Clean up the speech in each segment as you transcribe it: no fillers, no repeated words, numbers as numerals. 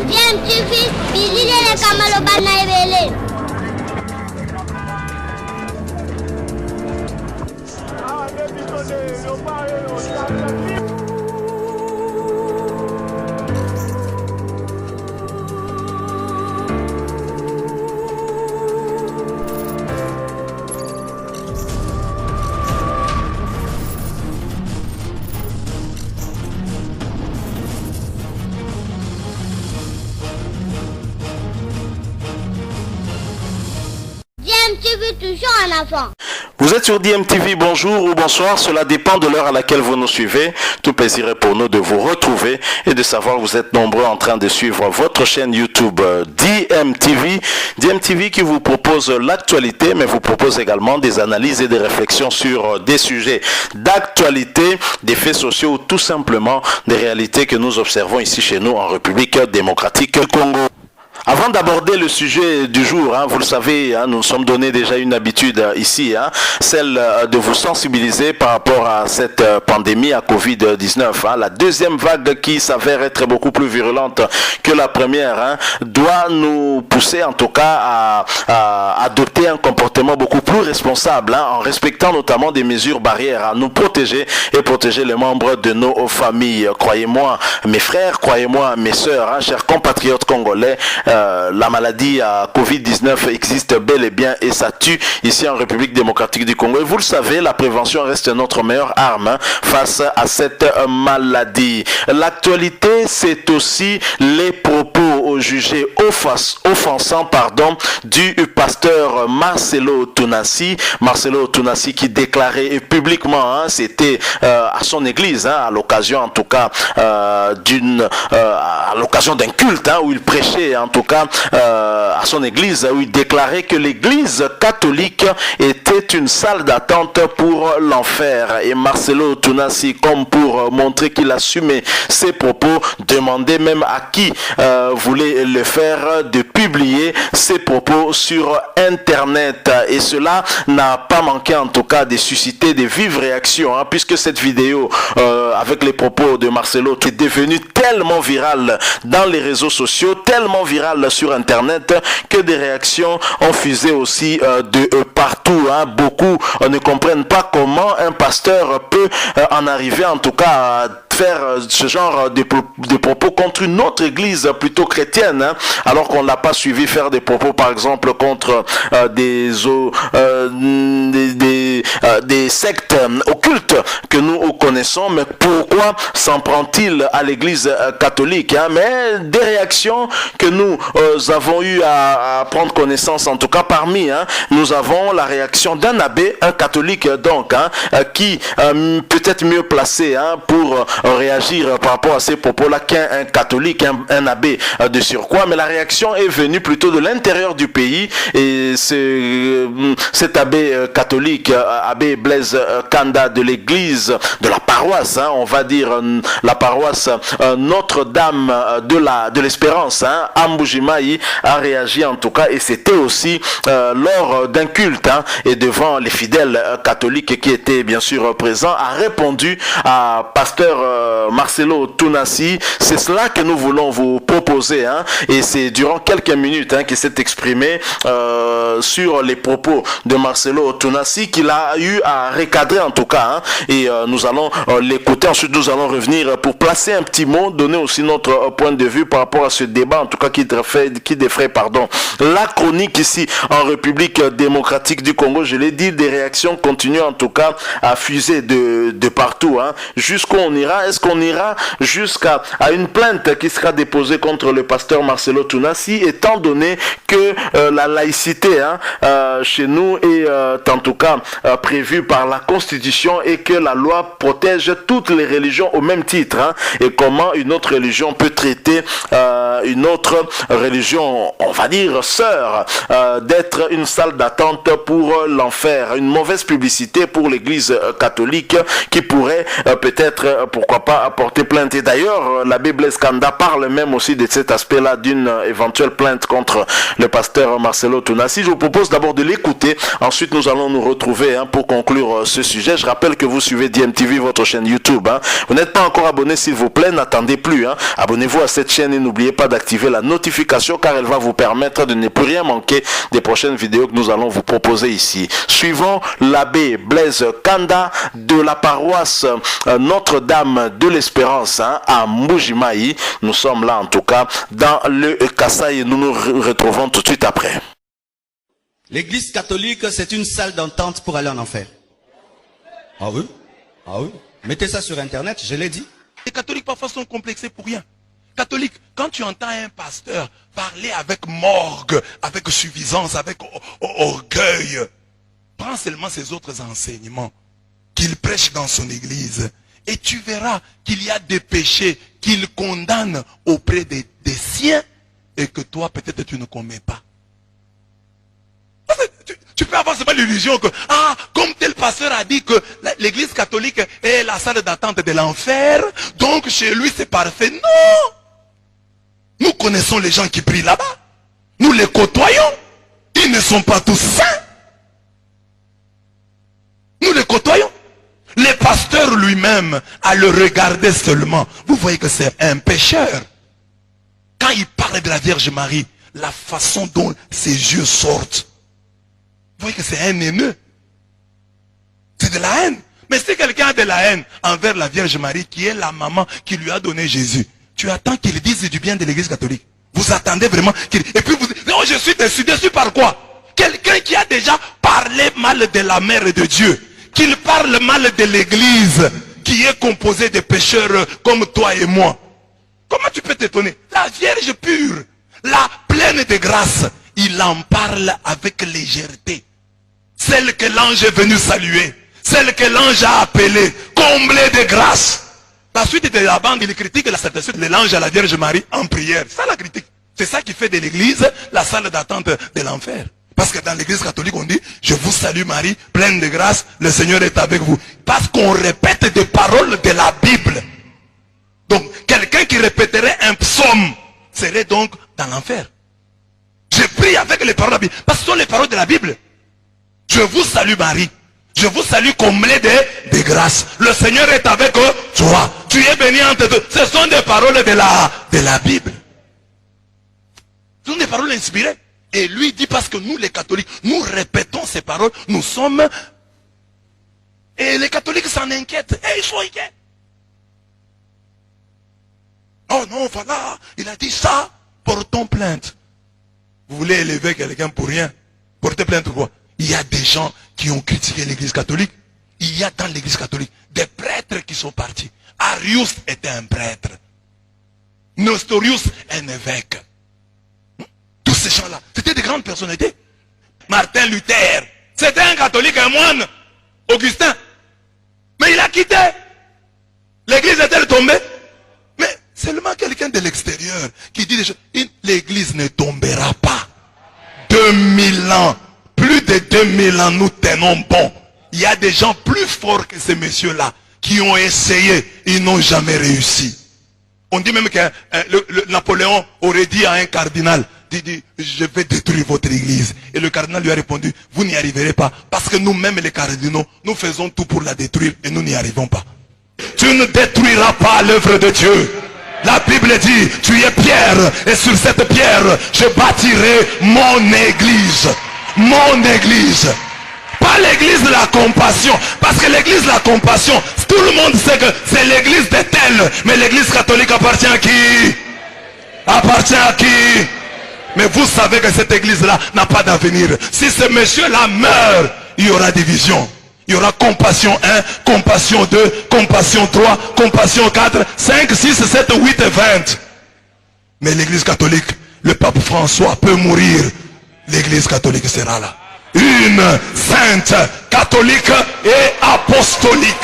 Bien, tu fais, Billy le Kamalo Banaïvele. Tu veux toujours un enfant. Vous êtes sur DMTV, bonjour ou bonsoir, cela dépend de l'heure à laquelle vous nous suivez. Tout plaisir est pour nous de vous retrouver et de savoir que vous êtes nombreux en train de suivre votre chaîne YouTube DMTV. DMTV qui vous propose l'actualité, mais vous propose également des analyses et des réflexions sur des sujets d'actualité, des faits sociaux ou tout simplement des réalités que nous observons ici chez nous en République démocratique du Congo. Avant d'aborder le sujet du jour, vous le savez, nous nous sommes donné déjà une habitude ici, celle de vous sensibiliser par rapport à cette pandémie à Covid-19. La deuxième vague qui s'avère être beaucoup plus virulente que la première doit nous pousser en tout cas à adopter un comportement beaucoup plus responsable en respectant notamment des mesures barrières, à nous protéger et protéger les membres de nos familles. Croyez-moi mes frères, croyez-moi mes sœurs, chers compatriotes congolais, la maladie à Covid-19 existe bel et bien et ça tue ici en République démocratique du Congo. Et vous le savez, la prévention reste notre meilleure arme face à cette maladie. L'actualité, c'est aussi les propos jugés offensants du pasteur Marcelo Tounassi. Marcelo Tounassi qui déclarait publiquement, c'était à son église, à l'occasion en tout cas à l'occasion d'un culte où il prêchait en tout cas à son église, où il déclarait que l'église catholique était une salle d'attente pour l'enfer. Et Marcelo Tounassi, comme pour montrer qu'il assumait ses propos, demandait même à qui voulait le faire de publier ses propos sur internet. Et cela n'a pas manqué en tout cas de susciter des vives réactions, puisque cette vidéo avec les propos de Marcelo est devenue tellement virale dans les réseaux sociaux, tellement virale sur internet, que des réactions ont fusé aussi de partout. Beaucoup ne comprennent pas comment un pasteur peut en arriver en tout cas à faire ce genre de propos contre une autre église plutôt chrétienne, alors qu'on ne l'a pas suivi faire des propos par exemple contre des sectes occultes que nous connaissons. Mais pourquoi s'en prend-il à l'église catholique? Mais des réactions que nous avons eu à prendre connaissance, en tout cas parmi, nous avons la réaction d'un abbé, un catholique donc, qui peut être mieux placé pour réagir par rapport à ces propos-là qu'un catholique, un abbé de surcroît. Mais la réaction est venue plutôt de l'intérieur du pays, et cet abbé catholique, abbé Blaise Kanda de l'église, de la paroisse, on va dire la paroisse Notre-Dame de l'Espérance, Amboujimaï, a réagi en tout cas, et c'était aussi lors d'un culte et devant les fidèles catholiques qui étaient bien sûr présents, a répondu à pasteur Marcelo Tounassi. C'est cela que nous voulons vous proposer, et c'est durant quelques minutes qu'il s'est exprimé sur les propos de Marcelo Tounassi qu'il a eu à recadrer en tout cas, et nous allons l'écouter. Ensuite nous allons revenir pour placer un petit mot, donner aussi notre point de vue par rapport à ce débat en tout cas qui défraie la chronique ici en République démocratique du Congo. Je l'ai dit, des réactions continuent en tout cas à fuser de partout. Jusqu'où on ira? Est-ce qu'on ira jusqu'à une plainte qui sera déposée contre le pasteur Marcelo Tounassi, étant donné que la laïcité chez nous est en tout cas prévue par la Constitution, et que la loi protège toutes les religions au même titre, et comment une autre religion peut traiter une autre religion, on va dire sœur, d'être une salle d'attente pour l'enfer, une mauvaise publicité pour l'église catholique qui pourrait peut-être, pourquoi pas, apporter plainte. Et d'ailleurs, l'abbé Blaise Kanda parle même aussi de cet aspect-là d'une éventuelle plainte contre le pasteur Marcelo Tounassi. Je vous propose d'abord de l'écouter, ensuite nous allons nous retrouver pour conclure ce sujet. Je rappelle que vous suivez DMTV, votre chaîne YouTube. Vous n'êtes pas encore abonné, s'il vous plaît, n'attendez plus. Abonnez-vous à cette chaîne et n'oubliez pas d'activer la notification car elle va vous permettre de ne plus rien manquer des prochaines vidéos que nous allons vous proposer ici. Suivons l'abbé Blaise Kanda de la paroisse Notre-Dame de l'Espérance à Mbujimayi. Nous sommes là en tout cas dans le Kasaï et nous nous retrouvons tout de suite après. L'église catholique, c'est une salle d'entente pour aller en enfer. Ah oui? Ah oui? Mettez ça sur internet, je l'ai dit. Les catholiques parfois sont complexés pour rien. Catholique, quand tu entends un pasteur parler avec morgue, avec suffisance, avec orgueil, prends seulement ses autres enseignements qu'il prêche dans son église et tu verras qu'il y a des péchés qu'il condamne auprès des siens et que toi peut-être tu ne commets pas. Tu peux avoir seulement l'illusion que, comme tel pasteur a dit que l'église catholique est la salle d'attente de l'enfer, donc chez lui c'est parfait. Non! Nous connaissons les gens qui prient là-bas. Nous les côtoyons. Ils ne sont pas tous saints. Nous les côtoyons. Le pasteur lui-même, à le regarder seulement, vous voyez que c'est un pécheur. Quand il parle de la Vierge Marie, la façon dont ses yeux sortent, vous voyez que c'est un haineux. C'est de la haine. Mais si quelqu'un a de la haine envers la Vierge Marie, qui est la maman qui lui a donné Jésus, tu attends qu'il dise du bien de l'église catholique. Vous attendez vraiment qu'il... Et puis vous dites, non, je suis déçu. Déçu par quoi? Quelqu'un qui a déjà parlé mal de la mère de Dieu, qu'il parle mal de l'église, qui est composée de pécheurs comme toi et moi. Comment tu peux t'étonner? La Vierge pure, la pleine de grâce, il en parle avec légèreté. Celle que l'ange est venu saluer, celle que l'ange a appelée, comblée de grâce. La suite de la bande, il critique la certitude de l'ange à la Vierge Marie en prière. Ça la critique. C'est ça qui fait de l'église la salle d'attente de l'enfer. Parce que dans l'église catholique, on dit, je vous salue Marie, pleine de grâce, le Seigneur est avec vous. Parce qu'on répète des paroles de la Bible. Donc, quelqu'un qui répéterait un psaume serait donc dans l'enfer. Je prie avec les paroles de la Bible. Parce que ce sont les paroles de la Bible. Je vous salue Marie. Je vous salue comblé de grâce. Le Seigneur est avec toi. Tu es béni entre deux. Ce sont des paroles de la Bible. Ce sont des paroles inspirées. Et lui dit parce que nous les catholiques, nous répétons ces paroles, nous sommes... Et les catholiques s'en inquiètent. Et ils sont inquiets. Oh non, voilà, il a dit ça, portons plainte. Vous voulez élever quelqu'un pour rien? Portez plainte quoi? Il y a des gens qui ont critiqué l'église catholique. Il y a dans l'église catholique des prêtres qui sont partis. Arius était un prêtre. Nestorius, un évêque. Tous ces gens-là, c'était des grandes personnalités. Martin Luther, c'était un catholique, un moine. Augustin. Mais il a quitté. L'église est-elle tombée? Mais seulement quelqu'un de l'extérieur qui dit des choses. L'église ne tombera pas. 2000 ans. Plus de 2000 ans, nous tenons bon. Il y a des gens plus forts que ces messieurs-là qui ont essayé, ils n'ont jamais réussi. On dit même que Napoléon aurait dit à un cardinal, dit, je vais détruire votre église. Et le cardinal lui a répondu, vous n'y arriverez pas. Parce que nous-mêmes les cardinaux, nous faisons tout pour la détruire et nous n'y arrivons pas. Tu ne détruiras pas l'œuvre de Dieu. La Bible dit, tu es pierre et sur cette pierre, je bâtirai mon église. Mon église. Pas l'église de la compassion. Parce que l'église de la compassion, tout le monde sait que c'est l'église de tel. Mais l'église catholique appartient à qui? Appartient à qui? Mais vous savez que cette église-là n'a pas d'avenir. Si ce monsieur-là meurt, il y aura division. Il y aura compassion 1, compassion 2, compassion 3, compassion 4, 5, 6, 7, 8 et 20. Mais l'église catholique, le pape François peut mourir. L'église catholique sera là. Une sainte, catholique et apostolique.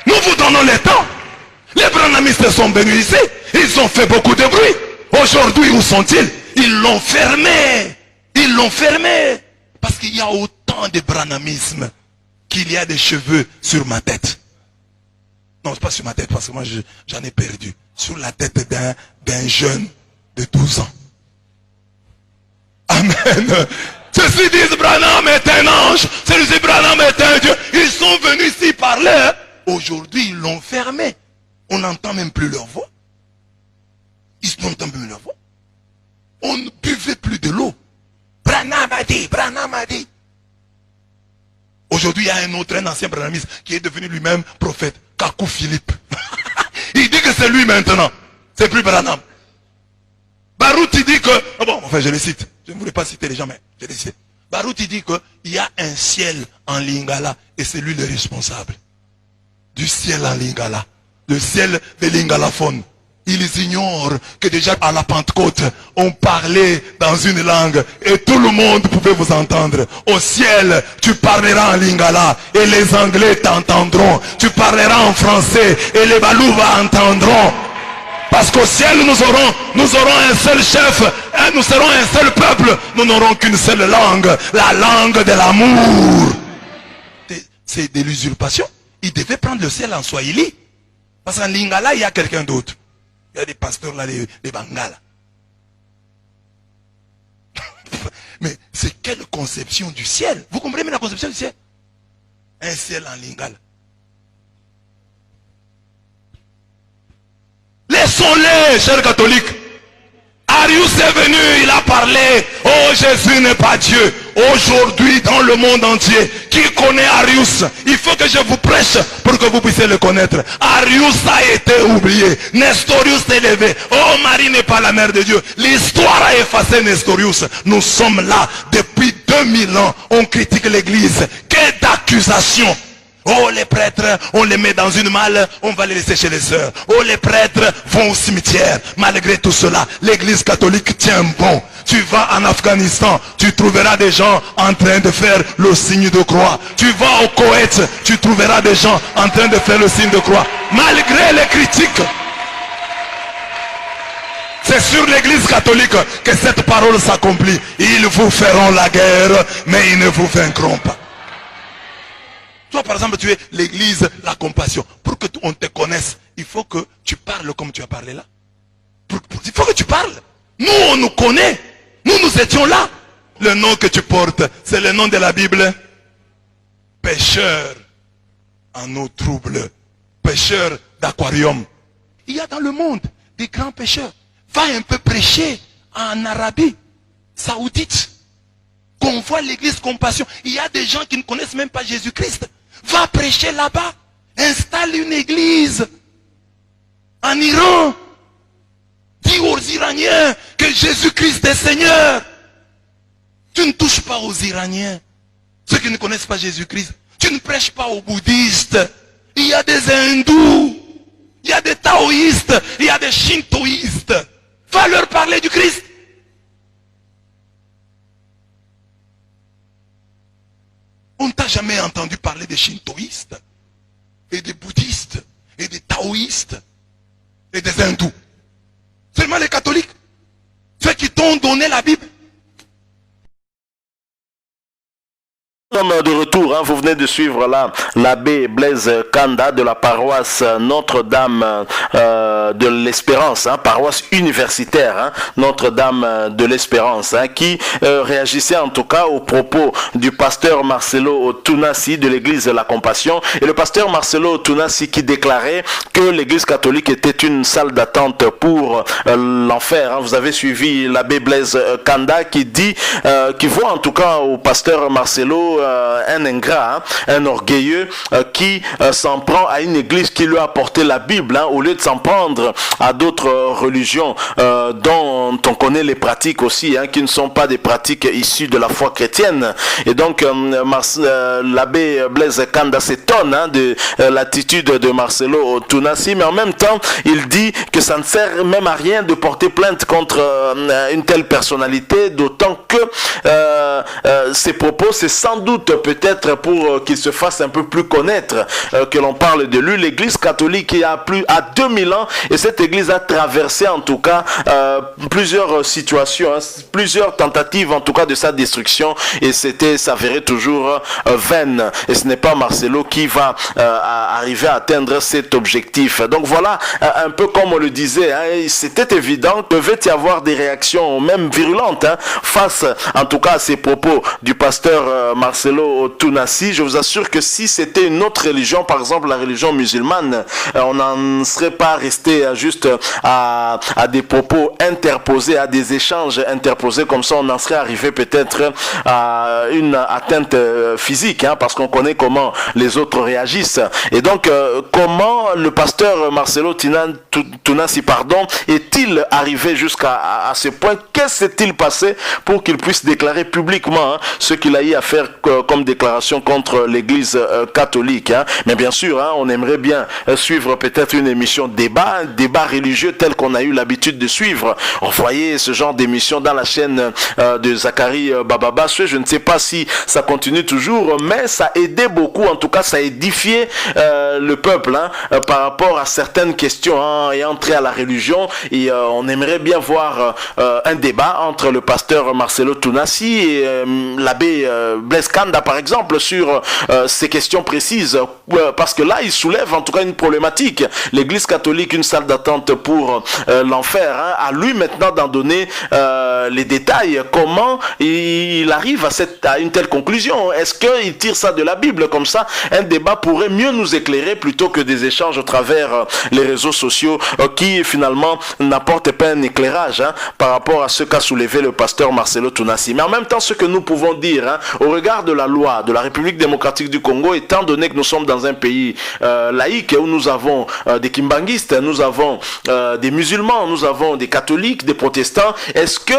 Nous vous donnons le temps. Les branhamistes sont venus ici. Ils ont fait beaucoup de bruit. Aujourd'hui, où sont-ils? Ils l'ont fermé. Ils l'ont fermé. Parce qu'il y a autant de branhamisme qu'il y a des cheveux sur ma tête. Non, pas sur ma tête, parce que moi, j'en ai perdu. Sur la tête d'un jeune de 12 ans. Amen. Ceux-ci disent Branham est un ange. Ceux-ci Branham est un Dieu. Ils sont venus ici parler. Aujourd'hui, ils l'ont fermé. On n'entend même plus leur voix. Ils n'entendent plus leur voix. On ne buvait plus de l'eau. Branham a dit, Branham a dit. Aujourd'hui, il y a un ancien branhamiste qui est devenu lui-même prophète. Kakou Philippe. Il dit que c'est lui maintenant. C'est plus Branham. Baruch il dit que... Oh bon, enfin je le cite. Je ne voulais pas citer les gens, mais je le cite. Baruch il dit qu'il y a un ciel en Lingala et c'est lui le responsable. Du ciel en Lingala. Le ciel de l'Ingalaphone. Ils ignorent que déjà à la Pentecôte, on parlait dans une langue et tout le monde pouvait vous entendre. Au ciel, tu parleras en lingala et les Anglais t'entendront. Tu parleras en français et les Balouva entendront. Parce qu'au ciel, nous aurons un seul chef, et nous serons un seul peuple. Nous n'aurons qu'une seule langue, la langue de l'amour. C'est de l'usurpation. Ils devaient prendre le ciel en Swahili. Parce qu'en lingala, il y a quelqu'un d'autre. Il y a des pasteurs là, les Bangala. Mais c'est quelle conception du ciel? Vous comprenez la conception du ciel? Un ciel en lingala. Laissons-les, chers catholiques. Arius est venu, il a parlé. Oh, Jésus n'est pas Dieu. Aujourd'hui, dans le monde entier, qui connaît Arius? Il faut que je vous prêche pour que vous puissiez le connaître. Arius a été oublié. Nestorius s'est levé. Oh, Marie n'est pas la mère de Dieu. L'histoire a effacé Nestorius. Nous sommes là depuis 2000 ans. On critique l'église. Que d'accusations! Oh, les prêtres, on les met dans une malle, on va les laisser chez les sœurs. Oh, les prêtres vont au cimetière. Malgré tout cela, l'église catholique tient bon. Tu vas en Afghanistan, tu trouveras des gens en train de faire le signe de croix. Tu vas au Koweït, tu trouveras des gens en train de faire le signe de croix. Malgré les critiques. C'est sur l'église catholique que cette parole s'accomplit. Ils vous feront la guerre, mais ils ne vous vaincront pas. Toi, par exemple, tu es l'église, la compassion. Pour que on te connaisse, il faut que tu parles comme tu as parlé là. Il faut que tu parles. Nous, on nous connaît. Nous étions là. Le nom que tu portes, c'est le nom de la Bible. Pêcheur en eau trouble. Pêcheur d'aquarium. Il y a dans le monde des grands pêcheurs. Va un peu prêcher en Arabie Saoudite. Qu'on voit l'église compassion. Il y a des gens qui ne connaissent même pas Jésus-Christ. Va prêcher là-bas. Installe une église. En Iran. Dis aux Iraniens que Jésus-Christ est Seigneur. Tu ne touches pas aux Iraniens. Ceux qui ne connaissent pas Jésus-Christ. Tu ne prêches pas aux bouddhistes. Il y a des hindous. Il y a des taoïstes. Il y a des shintoïstes. Va leur parler du Christ. On ne t'a jamais entendu parler des shintoïstes, et des bouddhistes, et des taoïstes, et des hindous. Seulement les catholiques, ceux qui t'ont donné la Bible. De retour, hein, vous venez de suivre là l'abbé Blaise Kanda de la paroisse Notre-Dame de l'Espérance, hein, paroisse universitaire, hein, Notre-Dame de l'Espérance, hein, qui réagissait en tout cas aux propos du pasteur Marcelo Tunasi de l'église de la Compassion, et le pasteur Marcelo Tunasi qui déclarait que l'église catholique était une salle d'attente pour l'enfer, hein. Vous avez suivi l'abbé Blaise Kanda qui dit, qui voit en tout cas au pasteur Marcelo un ingrat, hein, un orgueilleux qui s'en prend à une église qui lui a apporté la Bible, hein, au lieu de s'en prendre à d'autres religions dont on connaît les pratiques aussi, hein, qui ne sont pas des pratiques issues de la foi chrétienne. Et donc l'abbé Blaise Kanda s'étonne, hein, de l'attitude de Marcelo Tunasi, mais en même temps il dit que ça ne sert même à rien de porter plainte contre une telle personnalité, d'autant que ses propos, c'est sans doute doute peut-être pour qu'il se fasse un peu plus connaître, que l'on parle de lui. L'Église catholique qui a plus à 2000 ans, et cette Église a traversé en tout cas plusieurs situations, plusieurs tentatives en tout cas de sa destruction, et c'était s'avérer toujours vaine. Et ce n'est pas Marcelo qui va arriver à atteindre cet objectif. Donc voilà, un peu comme on le disait, c'était évident que devait y avoir des réactions même virulentes face en tout cas à ces propos du pasteur Marcelo Tounassi. Je vous assure que si c'était une autre religion, par exemple la religion musulmane, on n'en serait pas resté juste à des propos interposés, à des échanges interposés comme ça. On en serait arrivé peut-être à une atteinte physique, parce qu'on connaît comment les autres réagissent. Et donc comment le pasteur Marcelo Tounassi est-il arrivé jusqu'à ce point? Qu'est-ce s'est-il passé pour qu'il puisse déclarer publiquement ce qu'il a eu à faire comme déclaration contre l'Église catholique? Mais bien sûr, on aimerait bien suivre peut-être une émission débat, un débat religieux tel qu'on a eu l'habitude de suivre. On voyait ce genre d'émission dans la chaîne de Zachary Bababa. Je ne sais pas si ça continue toujours, mais ça aidait beaucoup, en tout cas ça édifiait le peuple par rapport à certaines questions et entrer à la religion. Et on aimerait bien voir un débat entre le pasteur Marcelo Tounassi et l'abbé Blaise Kanda par exemple sur ces questions précises, parce que là il soulève en tout cas une problématique. L'Église catholique, une salle d'attente pour l'enfer, à lui maintenant d'en donner les détails. Comment il arrive à une telle conclusion? Est-ce qu'il tire ça de la Bible? Comme ça un débat pourrait mieux nous éclairer plutôt que des échanges à travers les réseaux sociaux qui finalement n'apportent pas un éclairage par rapport à ce qu'a soulevé le pasteur Marcelo Tounassi. Mais en même temps, ce que nous pouvons dire au regard de la loi de la République démocratique du Congo, étant donné que nous sommes dans un pays laïque où nous avons des kimbanguistes, nous avons des musulmans, nous avons des catholiques, des protestants, est-ce que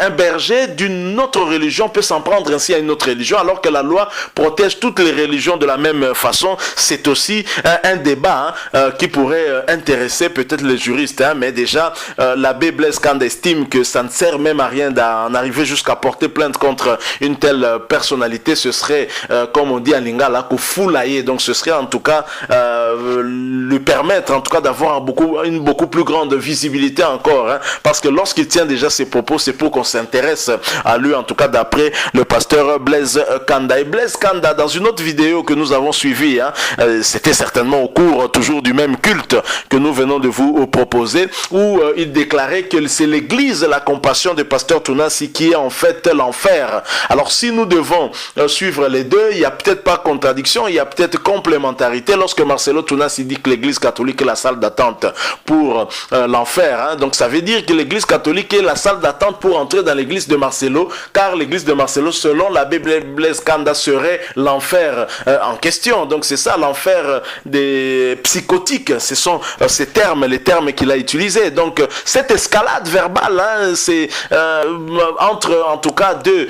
un berger d'une autre religion peut s'en prendre ainsi à une autre religion alors que la loi protège toutes les religions de la même façon? C'est aussi un débat qui pourrait intéresser peut-être les juristes, mais déjà l'abbé Blaise Kanda estime que ça ne sert même à rien d'en arriver jusqu'à porter plainte contre une telle personnalité. Ce serait comme on dit en lingala foulailler, donc ce serait en tout cas lui permettre en tout cas d'avoir une beaucoup plus grande visibilité encore, parce que lorsqu'il tient déjà ses propos, c'est pour qu'on s'intéresse à lui, en tout cas d'après le pasteur Blaise Kanda. Et Blaise Kanda, dans une autre vidéo que nous avons suivie, c'était certainement au cours toujours du même culte que nous venons de vous proposer, où il déclarait que c'est l'église la compassion du pasteur Tounassi qui est en fait l'enfer. Alors si nous devons suivre les deux, il n'y a peut-être pas contradiction, il y a peut-être complémentarité. Lorsque Marcelo Tounassi dit que l'église catholique est la salle d'attente pour l'enfer, donc ça veut dire que l'église catholique est la salle d'attente pour entrer dans l'église de Marcelo, car l'église de Marcelo, selon l'abbé Blaise Kanda, serait l'enfer en question. Donc c'est ça l'enfer des psychotiques, ce sont ces termes, les termes qu'il a utilisés. Donc cette escalade verbale, c'est entre en tout cas deux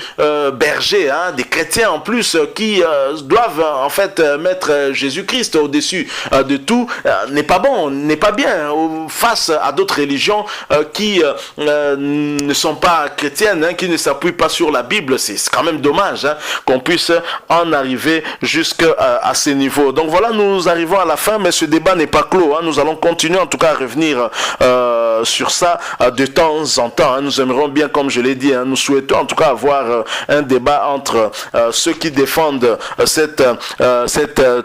bergers, des chrétiens en plus, qui doivent en fait mettre Jésus-Christ au-dessus de tout, n'est pas bon, n'est pas bien face à d'autres religions qui ne sont pas chrétiennes, qui ne s'appuient pas sur la Bible. C'est quand même dommage qu'on puisse en arriver jusqu'à ces niveaux. Donc voilà, nous arrivons à la fin, mais ce débat n'est pas clos. Nous allons continuer en tout cas à revenir sur ça de temps en temps. Nous aimerions bien, comme je l'ai dit, nous souhaitons en tout cas avoir un débat entre ceux qui défendent cette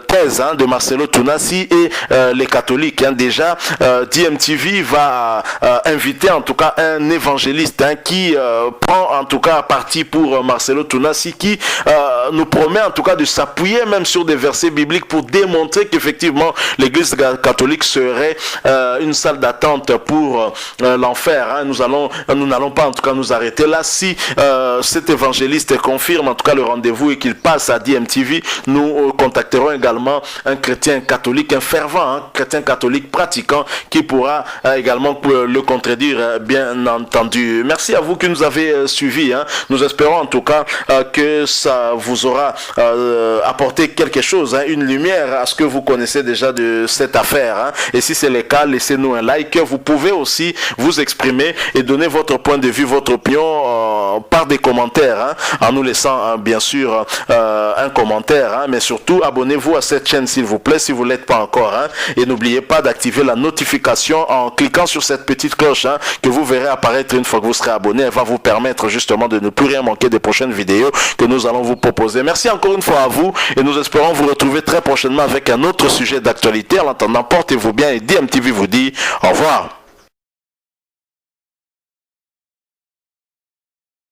thèse de Marcelo Tounassi et les catholiques. Déjà, DMTV va inviter en tout cas un évangéliste qui prend en tout cas parti pour Marcelo Tounassi, qui nous promet en tout cas de s'appuyer même sur des versets bibliques pour démontrer qu'effectivement l'église catholique serait une salle d'attente pour l'enfer. Nous n'allons pas en tout cas nous arrêter là. Si cet évangéliste confirme en tout cas le rendez-vous et qu'il passe à DMTV, nous contacterons également un chrétien catholique, un fervent chrétien catholique pratiquant qui pourra également le contredire bien bien entendu. Merci à vous qui nous avez suivis. Hein. Nous espérons en tout cas que ça vous aura apporté quelque chose, hein, une lumière à ce que vous connaissez déjà de cette affaire. Hein. Et si c'est le cas, laissez-nous un like. Vous pouvez aussi vous exprimer et donner votre point de vue, votre opinion par des commentaires, hein, en nous laissant bien sûr un commentaire, hein, mais surtout abonnez-vous à cette chaîne s'il vous plaît si vous ne l'êtes pas encore, hein, et n'oubliez pas d'activer la notification en cliquant sur cette petite cloche, hein, que vous verrez apparaître une fois que vous serez abonné. Elle va vous permettre justement de ne plus rien manquer des prochaines vidéos que nous allons vous proposer. Merci encore une fois à vous et nous espérons vous retrouver très prochainement avec un autre sujet d'actualité. En attendant, portez-vous bien et DMTV vous dit au revoir.